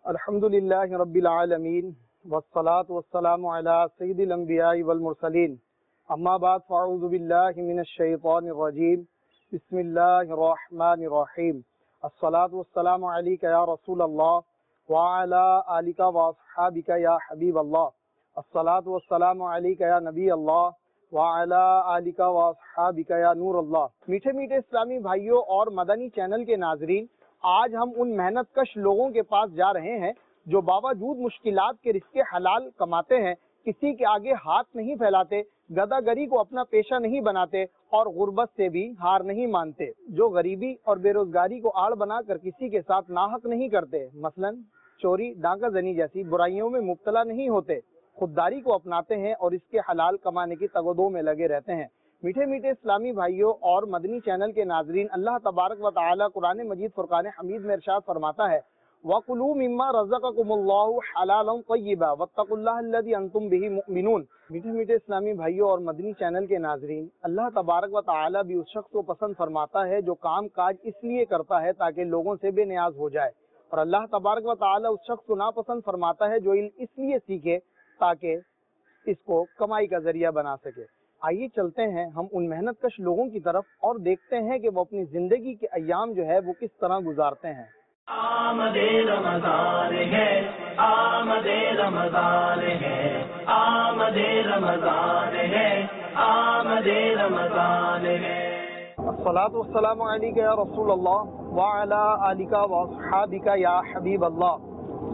الحمدللہ رب العالمین والصلاة والسلام علی سید الانبیاء والمرسلین اما بعد فاعوذ باللہ من الشیطان الرجیم بسم اللہ الرحمن الرحیم الصلاة والسلام علیک یا رسول اللہ وعلی آلک واصحابک یا حبیب اللہ الصلاة والسلام علیک یا نبی اللہ وعلی آلک واصحابک یا نور اللہ۔ میٹھے میٹھے اسلامی بھائیوں اور مدنی چینل کے ناظرین، آج ہم ان محنت کش لوگوں کے پاس جا رہے ہیں جو باوجود مشکلات کے رزق حلال کماتے ہیں، کسی کے آگے ہاتھ نہیں پھیلاتے، گدہ گری کو اپنا پیشہ نہیں بناتے اور غربت سے بھی ہار نہیں مانتے، جو غریبی اور بے روزگاری کو آڑ بنا کر کسی کے ساتھ ناحق نہیں کرتے، مثلا چوری ڈاکہ زنی جیسی برائیوں میں مبتلا نہیں ہوتے، خودداری کو اپناتے ہیں اور اس کے حلال کمانے کی تگ و دو میں لگے رہتے ہیں۔ میٹھے میٹھے اسلامی بھائیوں اور مدنی چینل کے ناظرین، اللہ تبارک و تعالی قرآن مجید فرقان حمید میں ارشاد فرماتا ہے وَقُلُوا مِمَّا رَزَقَكُمُ اللَّهُ حَلَالًا طَيِّبًا وَاتَّقُوا اللَّهَ الَّذِي أَنْتُمْ بِهِ مُؤْمِنُونَ۔ میٹھے میٹھے اسلامی بھائیوں اور مدنی چینل کے ناظرین، اللہ تبارک و تعالی بھی اس شخص کو پسند فرماتا ہے جو کام کاج اس لیے کرتا ہے تاکہ لوگوں سے بے نیاز ہو جائے، اور اللہ تبارک و تعالی اس شخص کو ناپسند فرماتا ہے جو علم اس لیے سیکھے تاکہ اس کو کمائی کا ذریعہ بنا سکے۔ آئیے چلتے ہیں ہم ان محنت کش لوگوں کی طرف اور دیکھتے ہیں کہ وہ اپنی زندگی کے ایام جو ہے وہ کس طرح گزارتے ہیں۔ آمد رمضان ہے، آمد رمضان ہے، آمد رمضان ہے، آمد رمضان ہے۔ الصلاۃ والسلام علیک یا رسول اللہ وعلی آلک واصحابک یا حبیب اللہ۔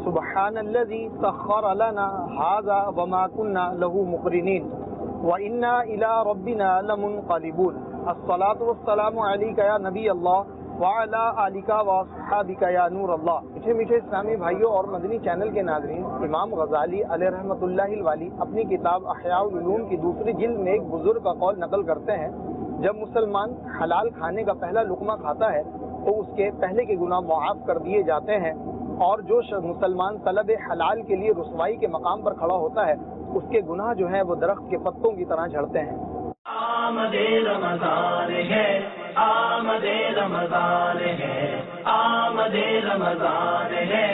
سبحان الذی سخر لنا ھذا وما كنا له مقرنین وَإِنَّا إِلَىٰ رَبِّنَا لَمُنْقَلِبُونَ۔ الصلاۃ والسلام علیک یا نبی اللہ وعلی آلک واصحابک یا نور اللہ۔ میٹھے میٹھے اسلامی بھائیوں اور مدنی چینل کے ناظرین، امام غزالی علیہ رحمۃ اللہ الوالی اپنی کتاب احیاء العلوم کی دوسری جلد میں ایک بزرگ کا قول نقل کرتے ہیں، جب مسلمان حلال کھانے کا پہلا لقمہ کھاتا ہے تو اس کے پہلے کے گناہ معاف کر دیے جاتے ہیں، اور جو مسلمان طلب حلال کے لیے رسوائی کے مقام پر کھڑا ہوتا ہے اس کے گناہ جو ہیں وہ درخت کے پتوں کی طرح جھڑتے ہیں۔ آمد رمضان ہے، آمد رمضان ہے، آمد رمضان ہے،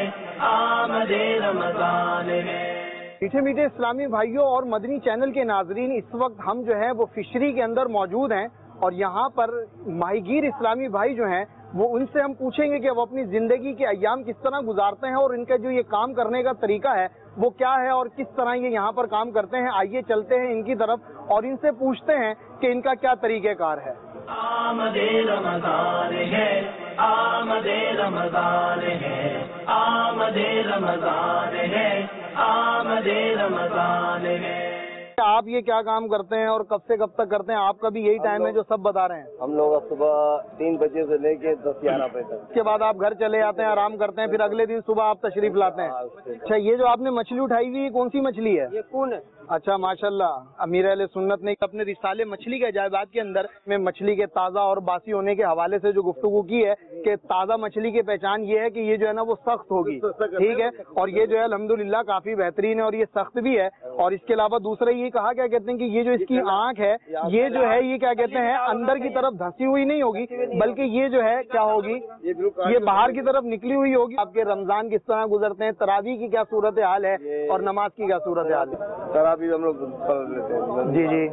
آمد رمضان ہے۔ میٹھے میٹھے اسلامی بھائیوں اور مدنی چینل کے ناظرین، اس وقت ہم جو ہیں وہ فشری کے اندر موجود ہیں اور یہاں پر ماہی گیر اسلامی بھائی جو ہیں وہ ان سے ہم پوچھیں گے کہ وہ اپنی زندگی کے ایام کس طرح گزارتے ہیں اور ان کا جو یہ کام کرنے کا طریقہ ہے وہ کیا ہے اور کس طرح یہ یہاں پر کام کرتے ہیں۔ آئیے چلتے ہیں ان کی طرف اور ان سے پوچھتے ہیں کہ ان کا کیا طریقہ کار ہے۔ آمد رمضان ہے، آمد رمضان ہے، آمد رمضان ہے، آمد رمضان ہے۔ آپ یہ کیا کام کرتے ہیں اور کب سے کب تک کرتے ہیں؟ آپ کا بھی یہی ٹائم ہے جو سب بتا رہے ہیں؟ ہم لوگ صبح 3 بجے سے لے کے 10-11 بجے تک، اس کے بعد آپ گھر چلے جاتے ہیں، آرام کرتے ہیں، پھر اگلے دن صبح آپ تشریف لاتے ہیں۔ اچھا، یہ جو آپ نے مچھلی اٹھائی ہوئی کون سی مچھلی ہے؟ یہ کون ہے؟ اچھا، ماشاءاللہ، امیر اہل سنت نے اپنے رسالے مچھلی کے عجائبات کے اندر میں مچھلی کے تازہ اور باسی ہونے کے حوالے سے جو گفتگو کی ہے کہ تازہ مچھلی کی پہچان یہ ہے کہ یہ جو ہے نا وہ سخت ہوگی، ٹھیک ہے، اور یہ جو ہے الحمدللہ کافی بہترین ہے اور یہ سخت بھی ہے۔ اور اس کے علاوہ دوسرا یہ کہا کیا کہتے ہیں کہ یہ جو اس کی آنکھ ہے یہ جو ہے یہ کیا کہتے ہیں اندر کی طرف دھسی ہوئی نہیں ہوگی بلکہ یہ جو ہے کیا ہوگی، یہ باہر کی طرف نکلی ہوئی ہوگی۔ آپ کے رمضان کس طرح گزرتے ہیں؟ تراویح کی کیا صورت حال ہے اور نماز کی کیا صورت حال ہے؟ تراویح ہم لوگ پڑھ لیتے ہیں، جی جی،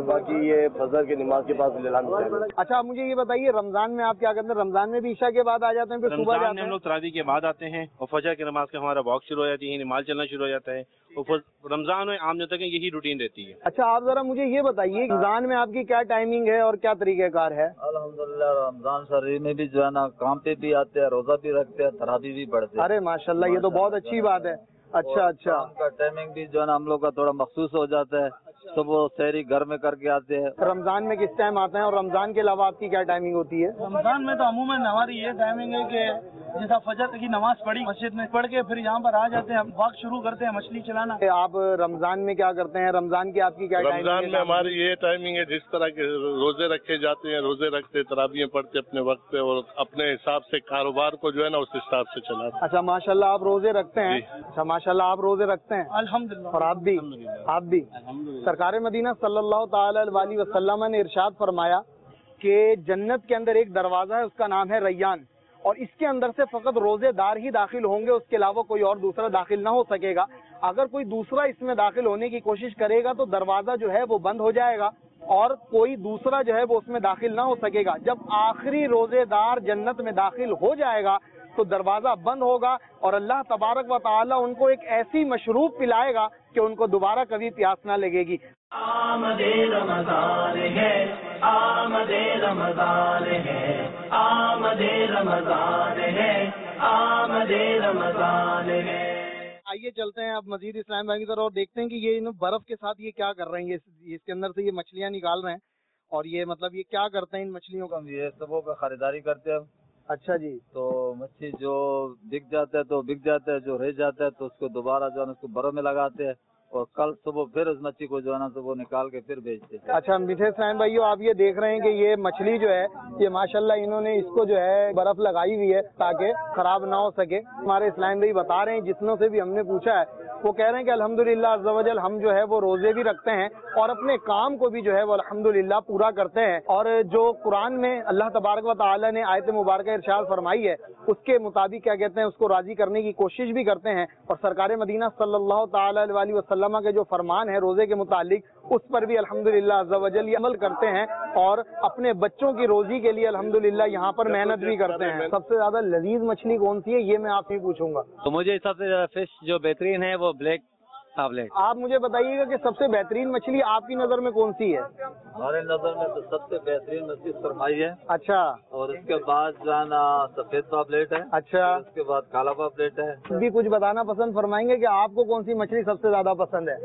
باقی یہ فجر کی نماز کے بعد اعلان ہوتا ہے۔ اچھا، آپ مجھے یہ بتائیے رمضان میں آپ کیا کرتے ہیں؟ رمضان میں بھی عشاء کے بعد آ جاتے ہیں پھر صبح جاتے ہیں؟ ہم لوگ تراویح کے بعد آتے ہیں اور فجر کی نماز کا ہمارا واک شروع ہو جاتی ہے، نماز چلنا شروع ہو جاتا ہے، اور رمضان میں عام جاتا ہے یہی روٹین رہتی ہے۔ اچھا، آپ ذرا مجھے یہ بتائیے رمضان میں آپ کی کیا ٹائمنگ ہے اور کیا طریقہ کار ہے؟ الحمدللہ رمضان شریف میں بھی جو ہے نا کام پہ بھی آتے ہیں، روزہ بھی رکھتے ہیں، تراویح بھی پڑھتے ہیں۔ ارے ماشاءاللہ، یہ تو بہت اچھی بات ہے۔ اچھا اچھا، کام کا ٹائمنگ بھی جو ہے نا ہم لوگ کا تھوڑا مخصوص ہو جاتا ہے، صبح سحری گھر میں کر کے آتے ہیں۔ رمضان میں کس ٹائم آتے ہیں اور رمضان کے علاوہ آپ کی کیا ٹائمنگ ہوتی ہے؟ رمضان میں تو عموماً ہماری یہ ٹائمنگ ہے کہ جیسا فجر کی نماز پڑھی مسجد میں پڑھ کے پھر یہاں پر آ جاتے ہیں، ہم واک شروع کرتے ہیں مچھلی چلانا۔ آپ رمضان میں کیا کرتے ہیں؟ رمضان کی آپ کی کیا ٹائمنگ ہے؟ رمضان میں ہماری یہ ٹائمنگ ہے جس طرح کے روزے رکھے جاتے ہیں، روزے رکھتے تراویح پڑھتے اپنے وقت پہ اور اپنے حساب سے کاروبار کو جو ہے نا اس حساب سے چلاتے ہیں۔ اچھا، ماشاءاللہ آپ روزے رکھتے ہیں؟ اچھا، ماشاءاللہ آپ روزے رکھتے ہیں؟ الحمدللہ۔ اور آپ بھی سرکار مدینہ صلی اللہ تعالی علیہ وسلم نے ارشاد فرمایا کہ جنت کے اندر ایک دروازہ ہے، اس کا نام ہے ریان، اور اس کے اندر سے فقط روزے دار ہی داخل ہوں گے، اس کے علاوہ کوئی اور دوسرا داخل نہ ہو سکے گا۔ اگر کوئی دوسرا اس میں داخل ہونے کی کوشش کرے گا تو دروازہ جو ہے وہ بند ہو جائے گا اور کوئی دوسرا جو ہے وہ اس میں داخل نہ ہو سکے گا۔ جب آخری روزے دار جنت میں داخل ہو جائے گا تو دروازہ بند ہوگا اور اللہ تبارک و تعالی ان کو ایک ایسی مشروب پلائے گا کہ ان کو دوبارہ کبھی پیاس نہ لگے گی۔ آمد رمضان ہے، آمد رمضان ہے، آمد رمضان ہے، آمد رمضان ہے۔ آئیے چلتے ہیں اب مزید اسلام بھائی کی طرف اور دیکھتے ہیں کہ یہ برف کے ساتھ یہ کیا کر رہے ہیں، یہ اس کے اندر سے یہ مچھلیاں نکال رہے ہیں اور یہ مطلب یہ کیا کرتے ہیں ان مچھلیوں کا؟ یہ سبوں کا خریداری کرتے ہیں۔ اچھا جی، تو مچھلی جو بک جاتا ہے تو بک جاتا ہے، جو رہ جاتا ہے تو اس کو دوبارہ جو ہے اس کو برف میں لگاتے ہیں اور کل صبح پھر اس مچھلی کو جو ہے نا تو وہ نکال کے پھر بیچتے ہیں۔ اچھا میٹھے اسلام بھائیو، آپ یہ دیکھ رہے ہیں کہ یہ مچھلی جو ہے یہ ماشاءاللہ انہوں نے اس کو جو ہے برف لگائی ہوئی ہے تاکہ خراب نہ ہو سکے۔ ہمارے اسلام بھائی بتا رہے ہیں، جتنوں سے بھی ہم نے پوچھا ہے وہ کہہ رہے ہیں کہ الحمدللہ عز و جل ہم جو ہے وہ روزے بھی رکھتے ہیں اور اپنے کام کو بھی جو ہے وہ الحمدللہ پورا کرتے ہیں، اور جو قرآن میں اللہ تبارک و تعالی نے آیت مبارکہ ارشاد فرمائی ہے اس کے مطابق کیا کہتے ہیں اس کو راضی کرنے کی کوشش بھی کرتے ہیں، اور سرکار مدینہ صلی اللہ تعالی علیہ وسلم کے جو فرمان ہے روزے کے متعلق اس پر بھی الحمدللہ عز و جل یہ عمل کرتے ہیں اور اپنے بچوں کی روزی کے لیے الحمدللہ یہاں پر محنت بھی کرتے ہیں۔ سب سے زیادہ لذیذ مچھلی کون سی ہے یہ میں آپ سے پوچھوں گا؟ تو مجھے سب سے زیادہ فش جو بہترین ہے وہ بلیک پاپلیٹ۔ آپ مجھے بتائیے گا کہ سب سے بہترین مچھلی آپ کی نظر میں کون سی ہے؟ ہمارے نظر میں تو سب سے بہترین مچھلی سرمائی ہے، اچھا، اور اس کے بعد جو ہے نا سفید پاپلیٹ ہے، اچھا، اس کے بعد کالا پاپلیٹ ہے۔ بھی کچھ بتانا پسند فرمائیں گے کہ آپ کو کون سی مچھلی سب سے زیادہ پسند ہے؟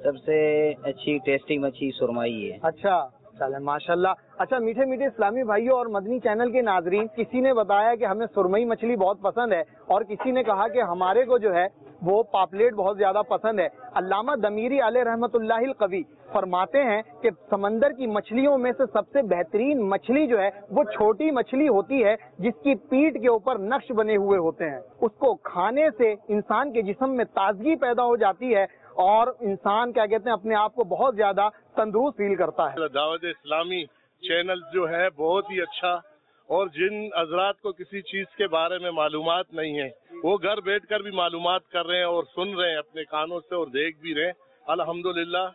سب سے اچھی ٹیسٹی مچھلی سرمائی ہے۔ اچھا چلے ماشاءاللہ۔ اچھا میٹھے میٹھے اسلامی بھائیوں اور مدنی چینل کے ناظرین، کسی نے بتایا کہ ہمیں سرمئی مچھلی بہت پسند ہے اور کسی نے کہا کہ ہمارے کو جو ہے وہ پاپلیٹ بہت زیادہ پسند ہے۔ علامہ دمیری علیہ رحمۃ اللہ القوی فرماتے ہیں کہ سمندر کی مچھلیوں میں سے سب سے بہترین مچھلی جو ہے وہ چھوٹی مچھلی ہوتی ہے جس کی پیٹھ کے اوپر نقش بنے ہوئے ہوتے ہیں۔ اس کو کھانے سے انسان کے جسم میں تازگی پیدا ہو جاتی ہے اور انسان کیا کہتے ہیں اپنے آپ کو بہت زیادہ تندرست فیل کرتا ہے۔ دعوت اسلامی چینل جو ہے بہت ہی اچھا، اور جن حضرات کو کسی چیز کے بارے میں معلومات نہیں ہے وہ گھر بیٹھ کر بھی معلومات کر رہے ہیں اور سن رہے ہیں اپنے کانوں سے اور دیکھ بھی رہے ہیں۔ الحمدللہ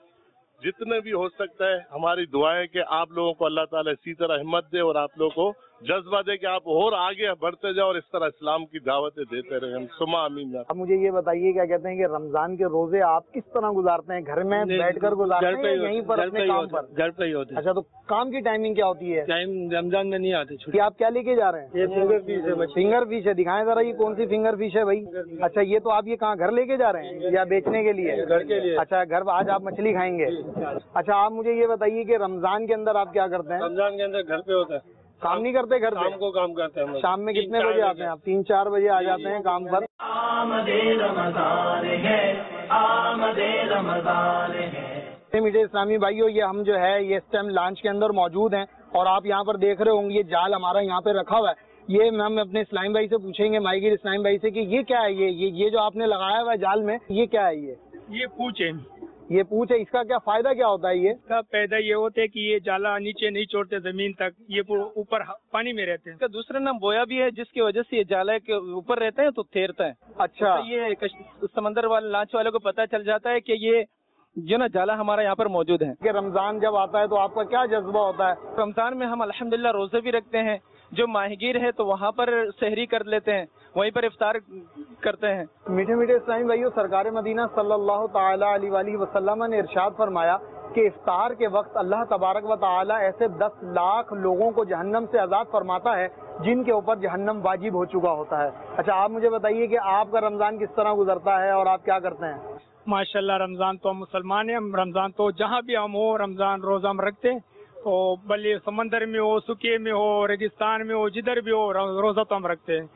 جتنے بھی ہو سکتا ہے ہماری دعائیں کہ آپ لوگوں کو اللہ تعالیٰ اسی طرح ہمت دے اور آپ لوگوں کو جذبہ دے کہ آپ اور آگے بڑھتے جاؤ اور اس طرح اسلام کی دعوتیں دیتے رہیں۔ ثم آمین۔ اب مجھے یہ بتائیے کیا کہتے ہیں کہ رمضان کے روزے آپ کس طرح گزارتے ہیں؟ گھر میں بیٹھ کر گزارتے ہیں یا یہیں پر اپنے کام پر؟ گھر پہ ہی ہوتے ہیں۔ اچھا تو کام کی ٹائمنگ کیا ہوتی ہے؟ ٹائم رمضان میں نہیں آتے چھٹی۔ یہ آپ کیا لے کے جا رہے ہیں؟ یہ فنگر فش ہے مچھلی۔ فنگر فش ہے، دکھائیں ذرا یہ کون سی فنگر فش ہے بھائی؟ اچھا یہ تو آپ یہ کہاں گھر لے کے جا رہے ہیں یا بیچنے کے لیے؟ گھر کے لیے۔ اچھا گھر آج آپ مچھلی کھائیں گے؟ اچھا آپ مجھے یہ بتائیے کہ رمضان کے اندر آپ کیا کرتے ہیں؟ رمضان کے اندر گھر پہ ہوتا ہے، کام نہیں کرتے گھر شام کو کام کرتے ہیں۔ شام میں کتنے بجے آتے ہیں آپ؟ 3-4 بجے آ جاتے ہیں کام پر۔ آمد رمضان ہے، آمد رمضان ہے۔ میٹھے اسلامی بھائیو، یہ ہم جو ہے یہ اس ٹائم لانچ کے اندر موجود ہیں اور آپ یہاں پر دیکھ رہے ہوں گے یہ جال ہمارا یہاں پہ رکھا ہوا ہے۔ یہ ہم اپنے اسلام بھائی سے پوچھیں گے، مائی گیر اسلام بھائی سے، کہ یہ کیا ہے؟ یہ جو آپ نے لگایا ہوا ہے جال میں یہ کیا ہے؟ یہ پوچھ ہے، یہ پوچھ ہے، اس کا کیا فائدہ کیا ہوتا ہے؟ یہ اس کا پیدا یہ ہوتا ہے کہ یہ جالا نیچے نہیں چھوڑتے زمین تک، یہ اوپر پانی میں رہتے ہیں۔ اس کا دوسرا نام بویا بھی ہے جس کی وجہ سے یہ جالا کے اوپر رہتا ہے تو تیرتا ہے۔ اچھا یہ سمندر والے لانچ والے کو پتہ چل جاتا ہے کہ یہ جو نا جالا ہمارا یہاں پر موجود ہے۔ کہ رمضان جب آتا ہے تو آپ کا کیا جذبہ ہوتا ہے؟ رمضان میں ہم الحمدللہ روزے بھی رکھتے ہیں، جو ماہی گیر ہے تو وہاں پر سحری کر لیتے ہیں، وہیں پر افطار کرتے ہیں۔ میٹھے میٹھے اسلامی بھائیو، سرکار مدینہ صلی اللہ تعالی علیہ وآلہ وسلم نے ارشاد فرمایا کہ افطار کے وقت اللہ تبارک و تعالی ایسے 10 لاکھ لوگوں کو جہنم سے آزاد فرماتا ہے جن کے اوپر جہنم واجب ہو چکا ہوتا ہے۔ اچھا آپ مجھے بتائیے کہ آپ کا رمضان کس طرح گزرتا ہے اور آپ کیا کرتے ہیں؟ ماشاءاللہ رمضان تو ہم مسلمان ہیں، ہم رمضان تو جہاں بھی ہم ہو رمضان روزہ ہم رکھتے ہیں، تو بھلے سمندر میں ہو، سکے میں ہو، ریگستان میں ہو، جدھر بھی ہو روزہ تو ہم رکھتے ہیں،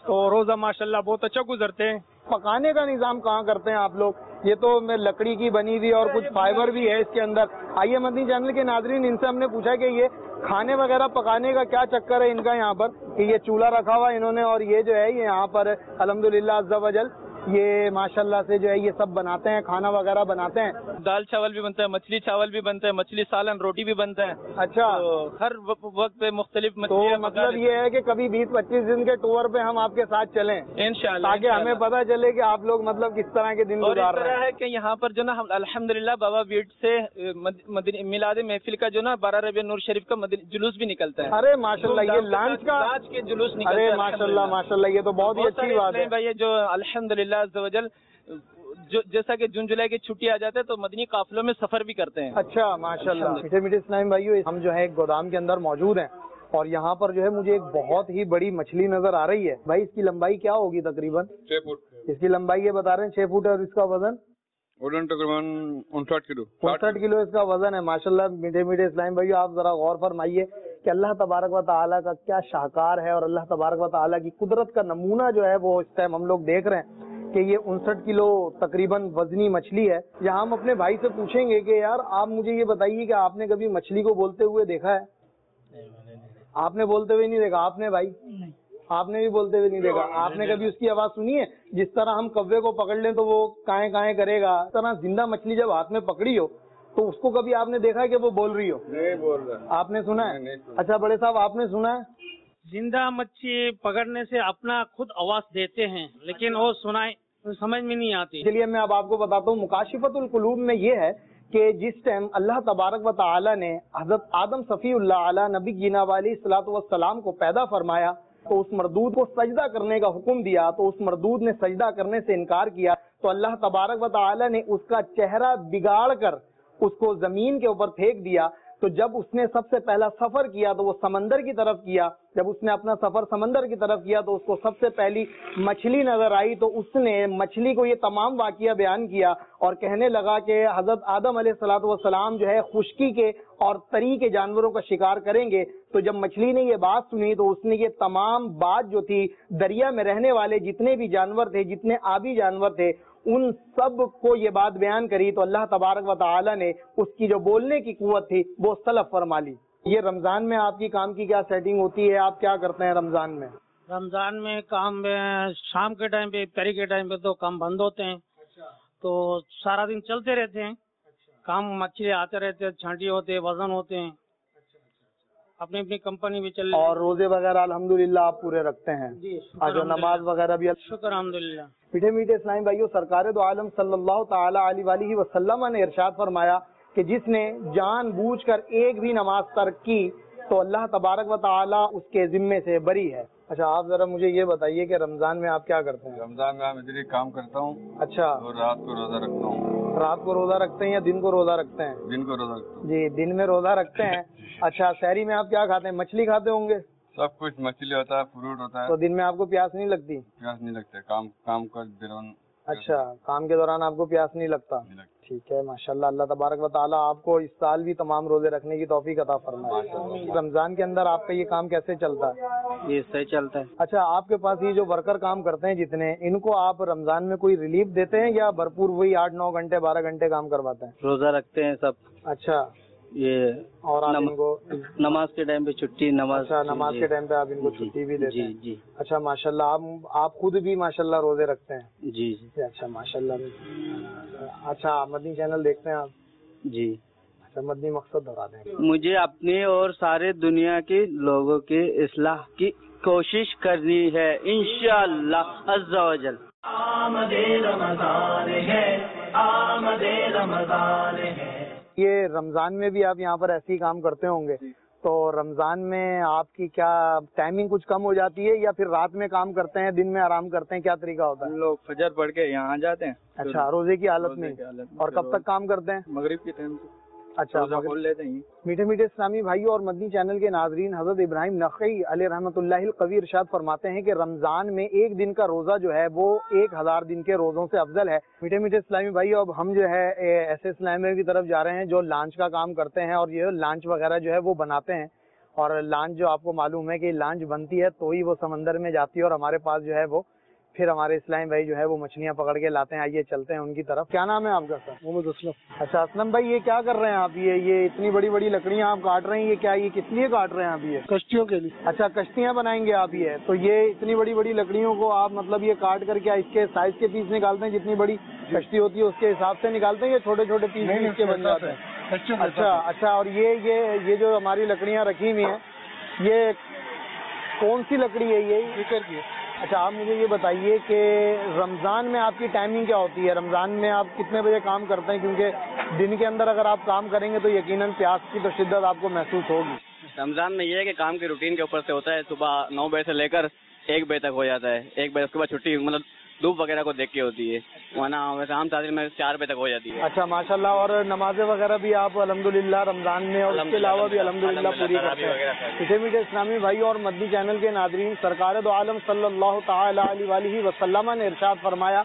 تو روزہ ماشاءاللہ بہت اچھا گزرتے ہیں۔ پکانے کا نظام کہاں کرتے ہیں آپ لوگ؟ یہ تو میں لکڑی کی بنی ہوئی اور کچھ فائبر بھی ہے اس کے اندر۔ آئیے مدنی چینل کے ناظرین، ان سے ہم نے پوچھا کہ یہ کھانے وغیرہ پکانے کا کیا چکر ہے ان کا یہاں پر، کہ یہ چولہا رکھا ہوا انہوں نے اور یہ جو ہے یہ یہاں پر الحمدللہ عز و جل یہ ماشاءاللہ سے جو ہے یہ سب بناتے ہیں, کھانا وغیرہ بناتے ہیں. دال چاول بھی بنتا ہے, مچھلی چاول بھی بنتا ہے, مچھلی سالن روٹی بھی بنتا ہے. اچھا, تو ہر وقت پہ مختلف تو مچھلیاں مطلب یہ ہے کہ کبھی 20-25 دن کے ٹور پہ ہم آپ کے ساتھ چلیں انشاءاللہ, تاکہ ہمیں پتہ چلے کہ آپ لوگ مطلب کس طرح کے دن اور گزار اس رہے طرح ہیں. ہے کہ یہاں پر جو نا الحمدللہ بابا بیٹ سے میلاد محفل کا جو نا 12 ربیع نور شریف کا جلوس بھی نکلتا ہے. ارے ماشاءاللہ, یہ لانچ کا کے جلوس نکلتا ہے. ارے ماشاءاللہ ماشاءاللہ, یہ تو بہت ہی اچھی بات ہے بھائی جو الحمدللہ عز و جل جیسا کہ جون جولائی کی چھٹی آ جاتے ہیں تو مدنی قافلوں میں سفر بھی کرتے ہیں. اچھا ماشاءاللہ. میٹھے میٹھے اسلام بھائیو, ہم جو ہے ایک گودام کے اندر موجود ہیں اور یہاں پر جو ہے مجھے ایک بہت ہی بڑی مچھلی نظر آ رہی ہے. بھائی اس کی لمبائی کیا ہوگی تقریباً؟ 6 فٹ. اس کی لمبائی یہ بتا رہے ہیں 6 فٹ, اور اس کا وزن تقریباً 59 کلو. 59 کلو اس کا وزن ہے. ماشاءاللہ میٹھے میٹھے اسلام بھائیو, آپ ذرا غور فرمائیے کہ اللہ تبارک و تعالیٰ کا کیا شاہکار ہے, اور اللہ تبارک و تعالیٰ کی قدرت کا نمونہ جو ہے وہ اس ٹائم ہم لوگ دیکھ رہے ہیں کہ یہ 59 کلو تقریباً وزنی مچھلی ہے. یہاں ہم اپنے بھائی سے پوچھیں گے کہ یار آپ مجھے یہ بتائیے کہ آپ نے کبھی مچھلی کو بولتے ہوئے دیکھا ہے؟ آپ نے بولتے ہوئے نہیں دیکھا؟ آپ نے بھائی, آپ نے بھی بولتے ہوئے نہیں دیکھا. آپ نے کبھی اس کی آواز سنی ہے؟ جس طرح ہم کوے کو پکڑ لیں تو وہ کائیں کائیں کرے گا, اس طرح زندہ مچھلی جب ہاتھ میں پکڑی ہو تو اس کو کبھی آپ نے دیکھا ہے کہ وہ بول رہی ہو؟ نہیں بول رہا. آپ نے سنا ہے؟ اچھا بڑے صاحب, آپ نے سنا ہے؟ زندہ مچھلی پکڑنے سے اپنا خود آواز دیتے ہیں, لیکن وہ سمجھ میں نہیں آتی. چلیے میں اب آپ کو بتاتا ہوں. مکاشفت القلوب میں یہ ہے کہ جس ٹائم اللہ تبارک و تعالی نے حضرت آدم صفی اللہ علیہ نبی جینا علیہ الصلوۃ والسلام کو پیدا فرمایا تو اس مردود کو سجدہ کرنے کا حکم دیا, تو اس مردود نے سجدہ کرنے سے انکار کیا, تو اللہ تبارک و تعالی نے اس کا چہرہ بگاڑ کر اس کو زمین کے اوپر پھینک دیا. تو جب اس نے سب سے پہلا سفر کیا تو وہ سمندر کی طرف کیا. جب اس نے اپنا سفر سمندر کی طرف کیا تو اس کو سب سے پہلی مچھلی نظر آئی, تو اس نے مچھلی کو یہ تمام واقعہ بیان کیا اور کہنے لگا کہ حضرت آدم علیہ الصلوۃ والسلام جو ہے خشکی کے اور تری کے جانوروں کا شکار کریں گے. تو جب مچھلی نے یہ بات سنی تو اس نے یہ تمام بات جو تھی دریا میں رہنے والے جتنے بھی جانور تھے, جتنے آبی جانور تھے, ان سب کو یہ بات بیان کری. تو اللہ تبارک و تعالی نے اس کی جو بولنے کی قوت تھی وہ سلب فرما لی. یہ رمضان میں آپ کی کام کی کیا سیٹنگ ہوتی ہے, آپ کیا کرتے ہیں رمضان میں؟ رمضان میں کام شام کے ٹائم پہ, افطاری کے ٹائم پہ تو کام بند ہوتے ہیں, تو سارا دن چلتے رہتے ہیں کام. مچھلی آتے رہتے ہیں, چھانٹی ہوتے ہیں, وزن ہوتے ہیں, اپنی اپنی کمپنی بھی چل. اور روزے وغیرہ الحمدللہ آپ پورے رکھتے ہیں؟ جی, جو نماز وغیرہ بھی. شکر الحمدللہ. میٹھے میٹھے اسلامی بھائیو, سرکار دو عالم صلی اللہ تعالی علیہ وآلہ وسلم نے ارشاد فرمایا کہ جس نے جان بوجھ کر ایک بھی نماز ترک کی تو اللہ تبارک و تعالی اس کے ذمے سے بری ہے. اچھا آپ ذرا مجھے یہ بتائیے کہ رمضان میں آپ کیا کرتے ہیں؟ رمضان میں میں ادھر کام کرتا ہوں. اچھا, اور رات کو روزہ رکھتا ہوں. رات کو روزہ رکھتے ہیں یا دن کو روزہ رکھتے ہیں؟ دن کو روزہ رکھتا ہوں. جی, دن میں روزہ رکھتے ہیں. اچھا, سحری میں آپ کیا کھاتے ہیں؟ مچھلی کھاتے ہوں گے؟ سب کچھ, مچھلی ہوتا ہے, فروٹ ہوتا ہے. تو دن میں آپ کو پیاس نہیں لگتی؟ پیاس نہیں لگتا, کام کر دوران. اچھا, کام کے دوران آپ کو پیاس نہیں لگتا. ٹھیک ہے, ماشاءاللہ. اللہ تبارک و تعالیٰ آپ کو اس سال بھی تمام روزے رکھنے کی توفیق عطا فرمائے. رمضان کے اندر آپ کا یہ کام کیسے چلتا ہے؟ یہ صحیح چلتا ہے. اچھا, آپ کے پاس یہ جو ورکر کام کرتے ہیں جتنے, ان کو آپ رمضان میں کوئی ریلیف دیتے ہیں یا بھرپور وہی 8-9 گھنٹے 12 گھنٹے کام کرواتے ہیں؟ روزہ رکھتے ہیں سب. اچھا, یہ اور آپ ان کو نماز کے ٹائم پہ چھٹی, نماز کے ٹائم پہ آپ ان کو چھٹی بھی دیتے ہیں؟ جی. اچھا ماشاءاللہ, آپ خود بھی ماشاءاللہ روزے رکھتے ہیں؟ جی. اچھا ماشاءاللہ. اچھا, مدنی چینل دیکھتے ہیں آپ؟ جی. اچھا, مدنی مقصد دہرا دیں. مجھے اپنی اور سارے دنیا کے لوگوں کی اصلاح کی کوشش کرنی ہے انشاءاللہ عز و جل. آمد رمضان ہے, آمد رمضان ہے. یہ رمضان میں بھی آپ یہاں پر ایسے ہی کام کرتے ہوں گے, تو رمضان میں آپ کی کیا ٹائمنگ کچھ کم ہو جاتی ہے یا پھر رات میں کام کرتے ہیں, دن میں آرام کرتے ہیں, کیا طریقہ ہوتا ہے؟ ہم لوگ فجر پڑھ کے یہاں آ جاتے ہیں. اچھا, روزے کی حالت میں. اور کب تک کام کرتے ہیں؟ مغرب کے ٹائم سے. اچھا, کھول لیتے ہیں. میٹھے میٹھے اسلامی بھائیوں اور مدنی چینل کے ناظرین, حضرت ابراہیم نخعی علیہ رحمۃ اللہ القوی ارشاد فرماتے ہیں کہ رمضان میں ایک دن کا روزہ جو ہے وہ 1000 دن کے روزوں سے افضل ہے. میٹھے میٹھے اسلامی بھائیوں, اب ہم جو ہے ایسے اسلامی کی طرف جا رہے ہیں جو لانچ کا کام کرتے ہیں, اور یہ لانچ وغیرہ جو ہے وہ بناتے ہیں. اور لانچ جو آپ کو معلوم ہے کہ لانچ بنتی ہے تو ہی وہ سمندر میں جاتی ہے, اور ہمارے پاس جو ہے وہ پھر ہمارے اسلامی بھائی جو ہے وہ مچھلیاں پکڑ کے لاتے ہیں. آئیے چلتے ہیں ان کی طرف. کیا نام ہے آپ کا سر؟ محمد اسلم. اچھا اسلم بھائی، یہ کیا کر رہے ہیں آپ؟ یہ اتنی بڑی بڑی لکڑیاں آپ کاٹ رہے ہیں، یہ کیا، یہ کس لیے کاٹ رہے ہیں آپ؟ یہ کشتیوں کے لیے. اچھا کشتیاں بنائیں گے آپ؟ یہ تو یہ اتنی بڑی بڑی لکڑیوں کو آپ مطلب یہ کاٹ کر کے اس کے سائز کے پیس نکالتے ہیں؟ جتنی بڑی کشتی ہوتی ہے اس کے حساب سے نکالتے ہیں، یہ چھوٹے چھوٹے پیس اس کے بن جاتے ہیں؟ اچھا. اور یہ جو ہماری لکڑیاں رکھی ہوئی ہیں، یہ کون سی لکڑی ہے؟ یہ فکر کی. اچھا آپ مجھے یہ بتائیے کہ رمضان میں آپ کی ٹائمنگ کیا ہوتی ہے؟ رمضان میں آپ کتنے بجے کام کرتے ہیں؟ کیونکہ دن کے اندر اگر آپ کام کریں گے تو یقیناً پیاس کی تو شدت آپ کو محسوس ہوگی. رمضان میں یہ ہے کہ کام کی روٹین کے اوپر سے ہوتا ہے. صبح 9 بجے سے لے کر 1 بجے تک ہو جاتا ہے. 1 بجے اس کے بعد چھٹی، مطلب دھوپ وغیرہ کو دیکھ کے ہوتی ہے، ورنہ ویسے عام تعطیل میں 4 بجے تک ہو جاتی ہے. اچھا ماشاءاللہ. اور نمازیں وغیرہ بھی آپ الحمدللہ رمضان میں اور اس کے علاوہ بھی الحمدللہ پوری کرتے ہیں؟ میٹھے میٹھے اسلامی بھائی اور مدنی چینل کے ناظرین، سرکار دو عالم صلی اللہ تعالی علیہ وسلم نے ارشاد فرمایا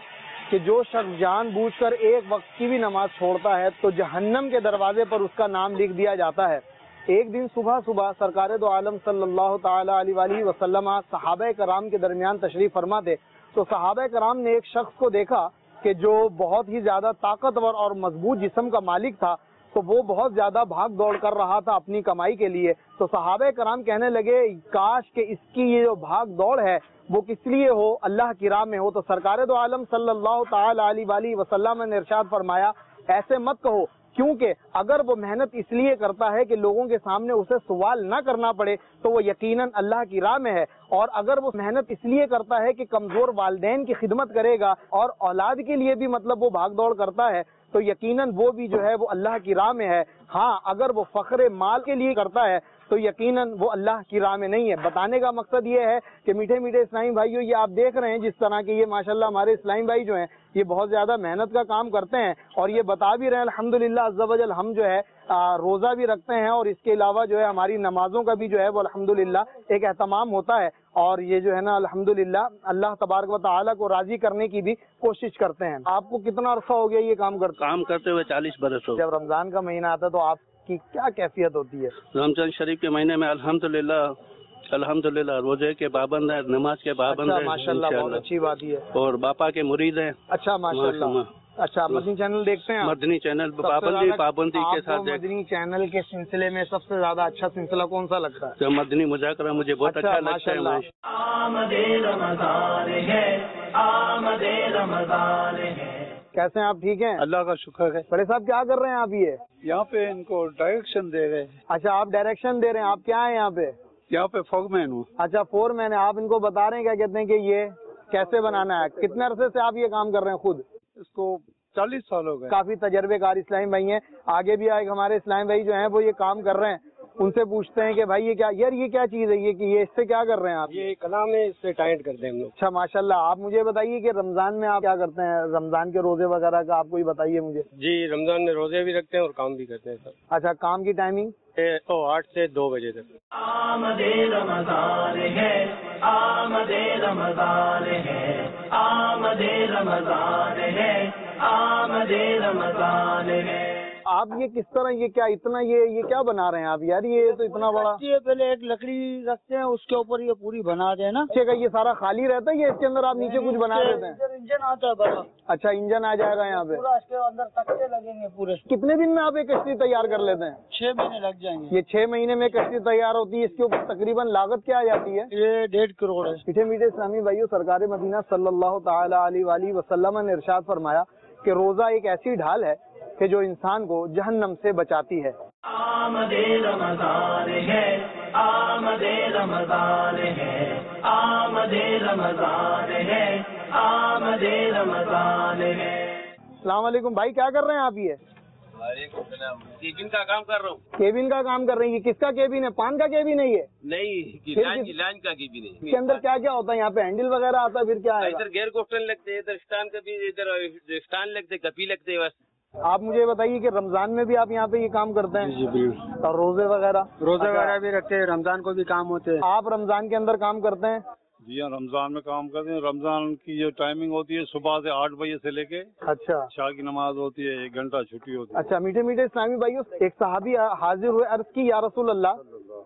کہ جو شخص جان بوجھ کر ایک وقت کی بھی نماز چھوڑتا ہے تو جہنم کے دروازے پر اس کا نام لکھ دیا جاتا ہے. ایک دن صبح سرکار دو عالم صلی اللہ تعالی علیہ وسلم صحابہ کرام کے درمیان تشریف فرما تھے، تو صحابہ کرام نے ایک شخص کو دیکھا کہ جو بہت ہی زیادہ طاقتور اور مضبوط جسم کا مالک تھا، تو وہ بہت زیادہ بھاگ دوڑ کر رہا تھا اپنی کمائی کے لیے. تو صحابہ کرام کہنے لگے کاش کہ اس کی یہ جو بھاگ دوڑ ہے وہ کس لیے ہو، اللہ کی راہ میں ہو. تو سرکار دو عالم صلی اللہ تعالی علیہ وسلم نے ارشاد فرمایا ایسے مت کہو، کیونکہ اگر وہ محنت اس لیے کرتا ہے کہ لوگوں کے سامنے اسے سوال نہ کرنا پڑے تو وہ یقیناً اللہ کی راہ میں ہے، اور اگر وہ محنت اس لیے کرتا ہے کہ کمزور والدین کی خدمت کرے گا اور اولاد کے لیے بھی مطلب وہ بھاگ دوڑ کرتا ہے تو یقیناً وہ بھی جو ہے وہ اللہ کی راہ میں ہے. ہاں اگر وہ فخر مال کے لیے کرتا ہے تو یقیناً وہ اللہ کی راہ میں نہیں ہے. بتانے کا مقصد یہ ہے کہ میٹھے میٹھے اسلامی بھائیوں، یہ آپ دیکھ رہے ہیں جس طرح کے یہ ماشاءاللہ ہمارے اسلامی بھائی جو ہیں یہ بہت زیادہ محنت کا کام کرتے ہیں، اور یہ بتا بھی رہے ہیں الحمدللہ عز و جل ہم جو ہے روزہ بھی رکھتے ہیں، اور اس کے علاوہ جو ہے ہماری نمازوں کا بھی جو ہے وہ الحمدللہ ایک اہتمام ہوتا ہے، اور یہ جو ہے نا الحمدللہ اللہ تبارک و تعالیٰ کو راضی کرنے کی بھی کوشش کرتے ہیں. آپ کو کتنا عرصہ ہو گیا یہ کام کرتے ہوئے؟ 40 برس ہو. جب رمضان کا مہینہ آتا ہے تو آپ کی کیا کیفیت ہوتی ہے؟ رمضان شریف کے مہینے میں الحمدللہ روزے کے پابند ہیں، نماز کے پابند ہیں. ماشاءاللہ بہت اچھی بات ہے. اور باپا کے مرید ہیں. اچھا ماشاءاللہ. اچھا مدنی چینل دیکھتے ہیں؟ مدنی چینل پابندی کے ساتھ. مدنی چینل کے سلسلے میں سب سے زیادہ اچھا سلسلہ کون سا لگتا ہے؟ مدنی مذاکرہ مجھے بہت اچھا لگتا ہے. کیسے ہیں آپ؟ ٹھیک ہیں اللہ کا شکر ہے. بڑے صاحب کیا کر رہے ہیں آپ؟ یہ یہاں پہ ان کو ڈائریکشن دے رہے ہیں. اچھا آپ ڈائریکشن دے رہے ہیں. آپ کیا ہیں یہاں پہ؟ یہاں پہ فوگ مین ہوں. اچھا فور مین ہے. آپ ان کو بتا رہے ہیں کیا کہتے ہیں کہ یہ کیسے بنانا ہے؟ کتنے عرصے سے آپ یہ کام کر رہے ہیں خود؟ اس کو 40 سال ہو گئے. کافی تجربے کار اسلامی بھائی ہیں. آگے بھی ہمارے اسلامی بھائی جو ہیں وہ یہ کام کر رہے ہیں، ان سے پوچھتے ہیں کہ بھائی یہ کیا یار یہ کیا چیز ہے، یہ کہ یہ اس سے کیا کر رہے ہیں آپ؟ یہ کلام ہے، اس سے ٹائٹ کرتے ہیں ہم لوگ. اچھا ماشاءاللہ. آپ مجھے بتائیے کہ رمضان میں آپ کیا کرتے ہیں؟ رمضان کے روزے وغیرہ کا آپ کو ہی بتائیے مجھے. جی رمضان میں روزے بھی رکھتے ہیں اور کام بھی کرتے ہیں سر. اچھا کام کی ٹائمنگ 8 سے 2 بجے تک. آمد رمضان ہے، آمد رمضان ہے، آمد رمضان ہے، آمد رمضان ہے. آپ یہ کس طرح یہ کیا اتنا یہ کیا بنا رہے ہیں آپ یار؟ یہ تو اتنا بڑا. پہلے ایک لکڑی رکھتے ہیں، اس کے اوپر یہ پوری بنا دیں نا. نیچے کا یہ سارا خالی رہتا ہے، یہ اس کے اندر آپ نیچے کچھ بنا دیتے ہیں؟ انجن آتا ہے بڑا. اچھا انجن آ جائے گا یہاں پہ. پورا اس کے اندر تختے لگیں گے پورے. کتنے دن میں آپ ایک کشتی تیار کر لیتے ہیں؟ 6 مہینے لگ جائیں گے. یہ 6 مہینے میں کشتی تیار ہوتی ہے. اس کے اوپر تقریباً لاگت کیا آ جاتی ہے؟ یہ 1.5 کروڑ ہے. میٹھے میٹھے اسلامی بھائیوں، سرکار مدینہ صلی اللہ تعالی علیہ وسلم نے ارشاد فرمایا کہ روزہ ایک ایسی ڈھال ہے کہ جو انسان کو جہنم سے بچاتی ہے. آمد رمضان ہے، آمد رمضان ہے، آمد رمضان ہے، آمد رمضان ہے. السلام علیکم بھائی، کیا کر رہے ہیں آپ؟ یہ وعلیکم السلام. کیبن کا کام کر رہا ہوں. کیبن کا کام کر رہے ہیں. یہ کس کا کیبن ہے؟ پان کا کیبن ہے یہ؟ نہیں لانچ کا کیبن ہے. اس کے اندر کیا کیا ہوتا ہے؟ یہاں پہ ہینڈل وغیرہ آتا ہے، پھر کیا ہے؟ ادھر گیئر کوفٹن لگتے ہیں، ادھر اسٹان کا بھی، ادھر اسٹان لگتے، کپی لگتے ہیں. بس آپ مجھے بتائیے کہ رمضان میں بھی آپ یہاں پہ یہ کام کرتے ہیں؟ جی بالکل. اور روزے وغیرہ بھی رکھتے ہیں، رمضان کو بھی کام ہوتے ہیں. آپ رمضان کے اندر کام کرتے ہیں؟ جی ہاں رمضان میں کام کرتے ہیں. رمضان کی جو ٹائمنگ ہوتی ہے صبح سے 8 بجے سے لے کے اچھا عشاء کی نماز ہوتی ہے، 1 گھنٹہ چھٹی ہوتی ہے. اچھا میٹھے میٹھے اسلامی بھائیوں، ایک صحابی حاضر ہوئے، عرض کی یا رسول اللہ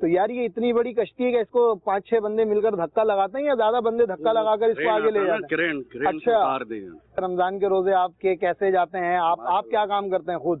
تو یار یہ اتنی بڑی کشتی ہے کہ اس کو 5-6 بندے مل کر دھکا لگاتے ہیں یا زیادہ بندے دھکا لگا کر اس کو آگے لے جاتے ہیں؟ اچھا، رمضان کے روزے آپ کے کیسے جاتے ہیں؟ آپ کیا کام کرتے ہیں؟ خود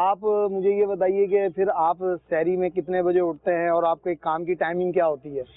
آپ مجھے یہ بتائیے کہ پھر آپ سحری میں کتنے بجے اٹھتے ہیں اور آپ کے کام کی ٹائمنگ کیا ہوتی ہے؟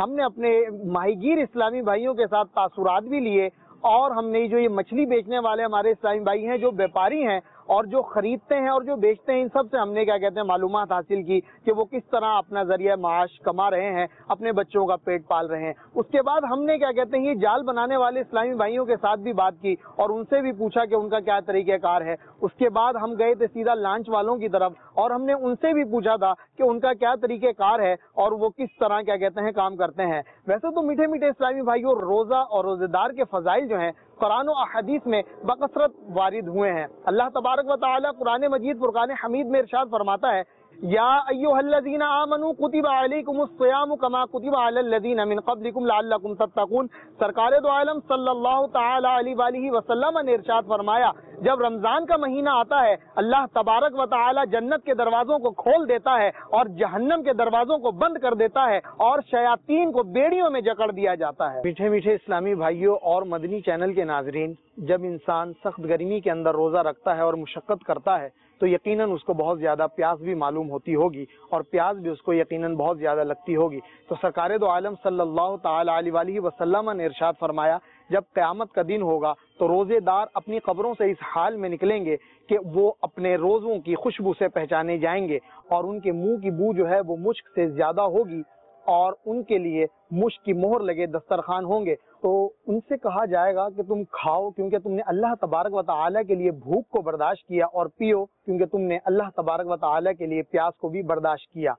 ہم نے اپنے ماہی گیر اسلامی بھائیوں کے ساتھ تاثرات بھی لیے، اور ہم نے جو یہ مچھلی بیچنے والے ہمارے اسلامی بھائی ہیں، جو بیپاری ہیں اور جو خریدتے ہیں اور جو بیچتے ہیں، ان سب سے ہم نے کیا کہتے ہیں معلومات حاصل کی کہ وہ کس طرح اپنا ذریعہ معاش کما رہے ہیں، اپنے بچوں کا پیٹ پال رہے ہیں۔ اس کے بعد ہم نے کیا کہتے ہیں یہ جال بنانے والے اسلامی بھائیوں کے ساتھ بھی بات کی اور ان سے بھی پوچھا کہ ان کا کیا طریقہ کار ہے۔ اس کے بعد ہم گئے تھے سیدھا لانچ والوں کی طرف اور ہم نے ان سے بھی پوچھا تھا کہ ان کا کیا طریقہ کار ہے اور وہ کس طرح کیا کہتے ہیں کام کرتے ہیں۔ ویسے تو میٹھے میٹھے اسلامی بھائیوں، روزہ اور روزے دار کے فضائل جو ہیں قرآن و احادیث میں بکثرت وارد ہوئے ہیں۔ اللہ تبارک و تعالی قرآن مجید فرقان حمید میں ارشاد فرماتا ہے، یا ایھا الذین آمنوا کتب علیکم الصیام کما کتب علی الذین من قبلکم لعلکم تتقون۔ سرکار دو عالم صلی اللہ تعالی علیہ وآلہ وسلم نے ارشاد فرمایا، جب رمضان کا مہینہ آتا ہے اللہ تبارک و تعالی جنت کے دروازوں کو کھول دیتا ہے اور جہنم کے دروازوں کو بند کر دیتا ہے اور شیاطین کو بیڑیوں میں جکڑ دیا جاتا ہے۔ میٹھے میٹھے اسلامی بھائیوں اور مدنی چینل کے ناظرین، جب انسان سخت گرمی کے اندر روزہ رکھتا ہے اور مشقت کرتا ہے تو یقیناً اس کو بہت زیادہ پیاس بھی معلوم ہوتی ہوگی اور پیاس بھی اس کو یقیناً بہت زیادہ لگتی ہوگی۔ تو سرکار دو عالم صلی اللہ تعالی علیہ وآلہ وسلم نے ارشاد فرمایا، جب قیامت کا دن ہوگا تو روزے دار اپنی قبروں سے اس حال میں نکلیں گے کہ وہ اپنے روزوں کی خوشبو سے پہچانے جائیں گے اور ان کے منہ کی بو جو ہے وہ مشک سے زیادہ ہوگی اور ان کے لیے مشک کی مہر لگے دسترخوان ہوں گے۔ تو ان سے کہا جائے گا کہ تم کھاؤ کیونکہ تم نے اللہ تبارک و تعالیٰ کے لیے بھوک کو برداشت کیا، اور پیو کیونکہ تم نے اللہ تبارک و تعالیٰ کے لیے پیاس کو بھی برداشت کیا۔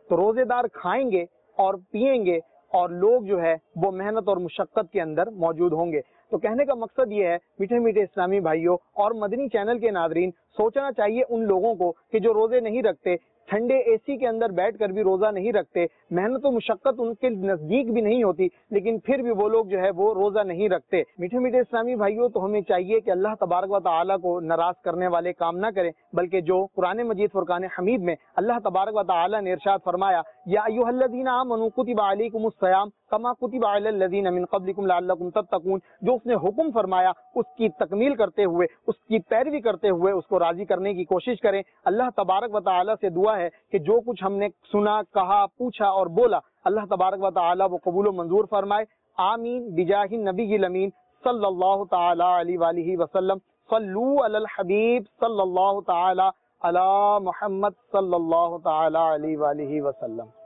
تو روزے دار کھائیں گے اور پیئیں گے اور لوگ جو ہے وہ محنت اور مشقت کے اندر موجود ہوں گے۔ تو کہنے کا مقصد یہ ہے میٹھے میٹھے اسلامی بھائیوں اور مدنی چینل کے ناظرین، سوچنا چاہیے ان لوگوں کو کہ جو روزے نہیں رکھتے، ٹھنڈے اے سی کے اندر بیٹھ کر بھی روزہ نہیں رکھتے، محنت و مشقت ان کے نزدیک بھی نہیں ہوتی، لیکن پھر بھی وہ لوگ جو ہے وہ روزہ نہیں رکھتے۔ میٹھے میٹھے اسلامی بھائیوں، تو ہمیں چاہیے کہ اللہ تبارک و تعالیٰ کو ناراض کرنے والے کام نہ کریں، بلکہ جو قرآن مجید فرقان حمید میں اللہ تبارک و تعالیٰ نے ارشاد فرمایا، یا ایھا الذین آمنوا کتب علیکم الصیام کما کتب علی الذین من قبلکم لعلکم تتقون، جو اس نے حکم فرمایا اس کی تکمیل کرتے ہوئے، اس کی پیروی کرتے ہوئے اس کو راضی کرنے کی کوشش کریں۔ اللہ تبارک و تعالیٰ سے دعا ہے کہ جو کچھ ہم نے سنا، کہا، پوچھا اور بولا، اللہ تبارک و تعالیٰ وہ قبول و منظور فرمائے۔ آمین بجاہ النبی الامین صلی اللہ تعالی علیہ وآلہ وسلم۔ صلو علی الحبیب صلی اللہ تعالی علی محمد صلی اللہ تعالی علیہ وآلہ وسلم۔